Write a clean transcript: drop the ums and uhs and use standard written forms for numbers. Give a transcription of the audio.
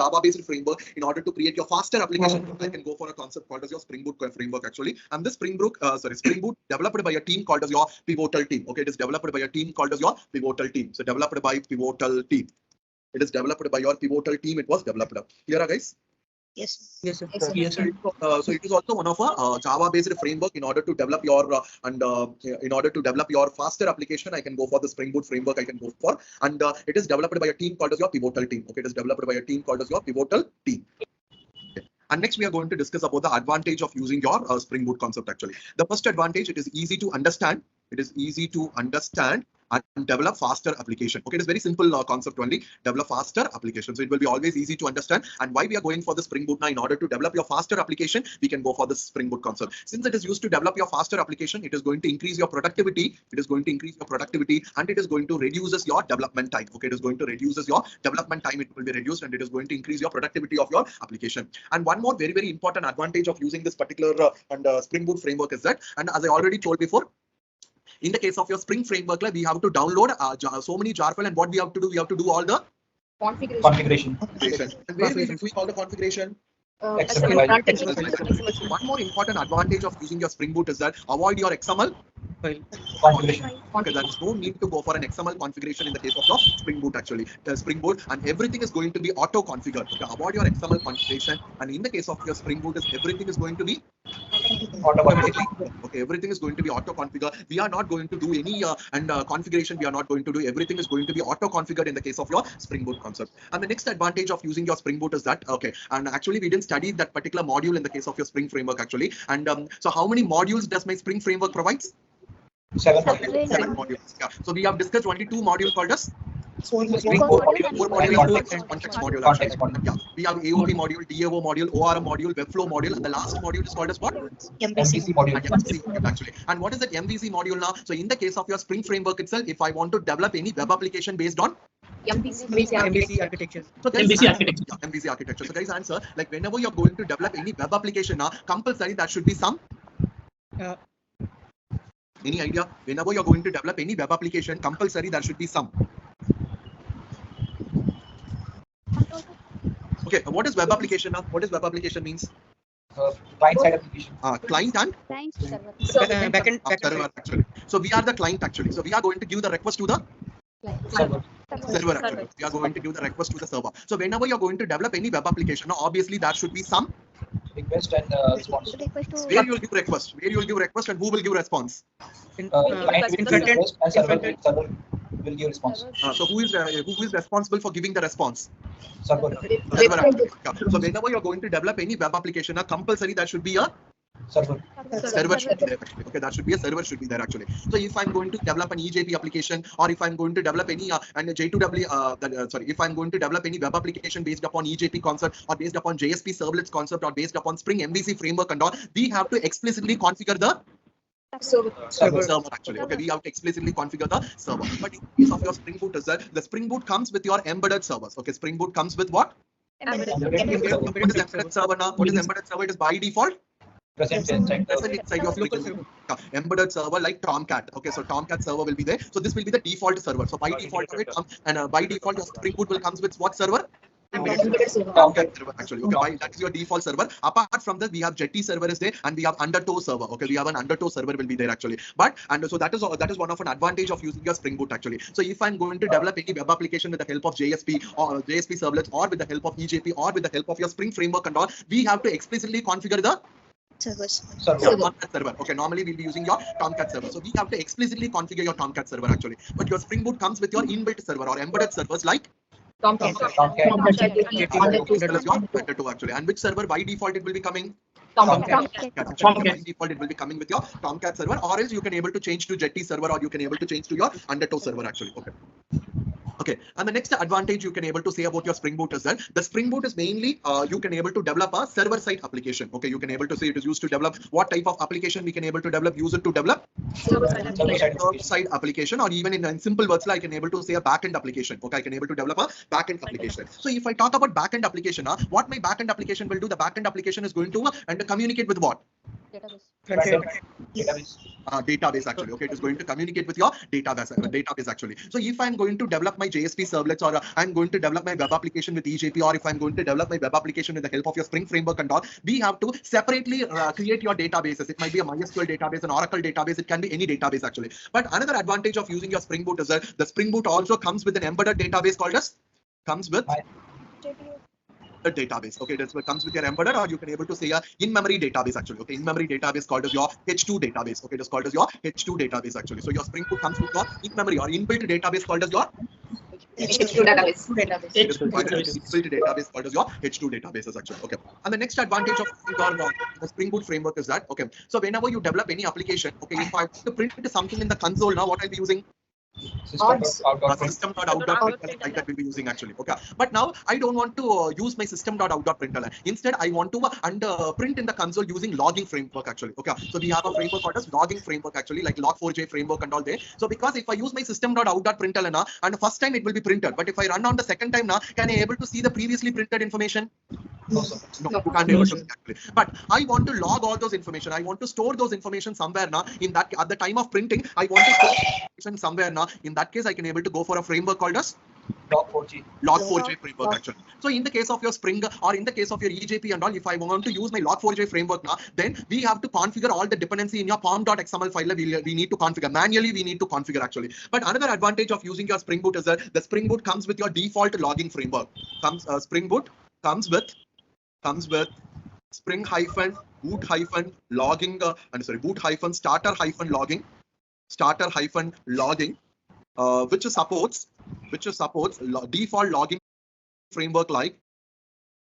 Java-based framework in order to create your faster application. I can go for a concept called as your Spring Boot framework actually. And this Spring Boot developed by a team called as your pivotal team. Okay, it is developed by a team called as your pivotal team. So developed by pivotal team. It is developed by your pivotal team. It was developed. Clear, guys? Yes. Yes, sir. Yes, sir. So it is also one of a Java-based framework in order to develop your in order to develop your faster application. I can go for the Spring Boot framework. I can go for, and it is developed by a team called as your pivotal team. Okay, it is developed by a team called as your pivotal team. Okay. And next we are going to discuss about the advantage of using your Spring Boot concept actually. The first advantage, it is easy to understand. It is easy to understand and develop faster application. Okay, it is very simple concept only. Develop faster application. So it will be always easy to understand. And why we are going for the Spring Boot now, in order to develop your faster application, we can go for the Spring Boot concept. Since it is used to develop your faster application, it is going to increase your productivity. It is going to increase your productivity, and it is going to reduces your development time. Okay, it is going to reduces your development time. It will be reduced, and it is going to increase your productivity of your application. And one more very, very important advantage of using this particular Spring Boot framework is that, and as I already told before, in the case of your Spring framework, we have to download so many jar files, and what we have to do, we have to do all the Configuration. And where we do all the configuration? XML. One more important advantage of using your Spring Boot is that avoid your XML Configuration. Okay, there is no need to go for an XML configuration in the case of your Spring Boot actually. The Spring Boot, and everything is going to be auto-configured. Okay, avoid your XML configuration, and in the case of your Spring Boot, everything is going to be Automatically. Okay, everything is going to be auto-configured. We are not going to do any configuration. We are not going to do. Everything is going to be auto-configured in the case of your Spring Boot concept. And the next advantage of using your Spring Boot is that, okay, and actually we didn't study that particular module in the case of your Spring framework actually. And so how many modules does my Spring framework provides? 7 modules. Yeah. So we have discussed only 2 modules called us. Spring Boot. 4 modules, context module. Context module. Yeah. We have AOP module, DAO module, ORM module, Webflow module, and the last module is called as what? MVC module. And MVC module actually. And what is that MVC module now? So in the case of your Spring framework itself, if I want to develop any web application based on MVC architecture. So guys, MVC architecture. Yeah, MVC architecture. So guys, answer, like whenever you're going to develop any web application now, compulsory that should be some. Any idea? Whenever you're going to develop any web application, compulsory there should be some. Okay, what is web application now? What is web application means? Client-side application. Client and Backend server actually. So we are the client actually. So we are going to give the request to the Server. server actually. We are going to give the request to the server. So whenever you're going to develop any web application, now obviously there should be some Request and response. where you'll give request, and who will give response. Client will give request and server will give response. So who is responsible for giving the response? Server. Server actually. Yeah. So whenever you're going to develop any web application, compulsory that should be a Server. server should be there actually. Okay, that should be a server should be there actually. So if I'm going to develop an EJP application, or if I'm going to develop any and J2W if I'm going to develop any web application based upon EJP concept, or based upon JSP servlets concept, or based upon Spring MVC framework and all, we have to explicitly configure the server actually. Okay, we have to explicitly configure the server. But in case of your Spring Boot is that the Spring Boot comes with your embedded servers. Okay, Spring Boot comes with what? What is embedded server now? What is embedded server? It is by default Present inside. inside your local server. Embedded server like Tomcat. Okay, so Tomcat server will be there. So this will be the default server. So by default it comes, and by default your Spring Boot will comes with what server? Tomcat server actually. Okay, that is your default server. Apart from that, we have Jetty server is there, and we have Undertow server. Okay, we have an Undertow server will be there actually. But so that is one of an advantage of using your Spring Boot actually. So if I'm going to develop any web application with the help of JSP or JSP servlets, or with the help of EJP, or with the help of your Spring framework and all, we have to explicitly configure the Tomcat server. Okay, normally we'll be using your Tomcat server. So we have to explicitly configure your Tomcat server actually. But your Spring Boot comes with your inbuilt server or embedded servers like Tomcat. actually. And which server by default it will be coming? Tomcat. By default it will be coming with your Tomcat server, or else you can able to change to Jetty server, or you can able to change to your Undertow server actually. Okay, and the next advantage you can able to say about your Spring Boot is that the Spring Boot is mainly you can able to develop a server-side application. Okay, you can able to say it is used to develop what type of application we can able to develop. Use it to develop server-side application, or even in simple words, I can able to say a backend application. Okay, I can able to develop a backend application. So if I talk about backend application, what my backend application will do, the backend application is going to and communicate with what? Front-end. Database. Database actually. Okay, it is going to communicate with your database actually. So if I'm going to develop my JSP servlets, or I'm going to develop my web application with EJP, or if I'm going to develop my web application with the help of your Spring framework and all, we have to separately create your databases. It might be a MySQL database, an Oracle database, it can be any database actually. But another advantage of using your Spring Boot is that the Spring Boot also comes with an embedded database called as the database. Okay, it comes with your embedded, or you can able to say a in-memory database actually. Okay, in-memory database called as your H2 database. Okay, it is called as your H2 database actually. So your Spring Boot comes with your in-memory or inbuilt database called as your H2 database. inbuilt database called as your H2 databases actually. Okay, and the next advantage of your the Spring Boot framework is that, okay, so whenever you develop any application, okay, if I want to print something in the console now, what I'll be using? System.out.println, like that we'll be using actually. Okay, but now I don't want to use my system.out.println. Instead, I want to print in the console using logging framework actually. Okay, so we have a framework called as logging framework actually, like log4j framework and all there. So because if I use my system.out.println and the first time it will be printed, but if I run on the second time now, can I able to see the previously printed information? No, sir. No, you can't able to see actually. But I want to log all those information. I want to store those information somewhere now. In that, at the time of printing, I want to store information somewhere now. In that case, I can able to go for a framework called as log4j framework actually. So in the case of your Spring or in the case of your EJP and all, if I want to use my log4j framework now, then we have to configure all the dependency in your pom.xml file. We need to configure manually. We need to configure actually. But another advantage of using your Spring Boot is that the Spring Boot comes with your default logging framework. Spring Boot comes with Spring boot logging boot starter logging, which supports default logging framework like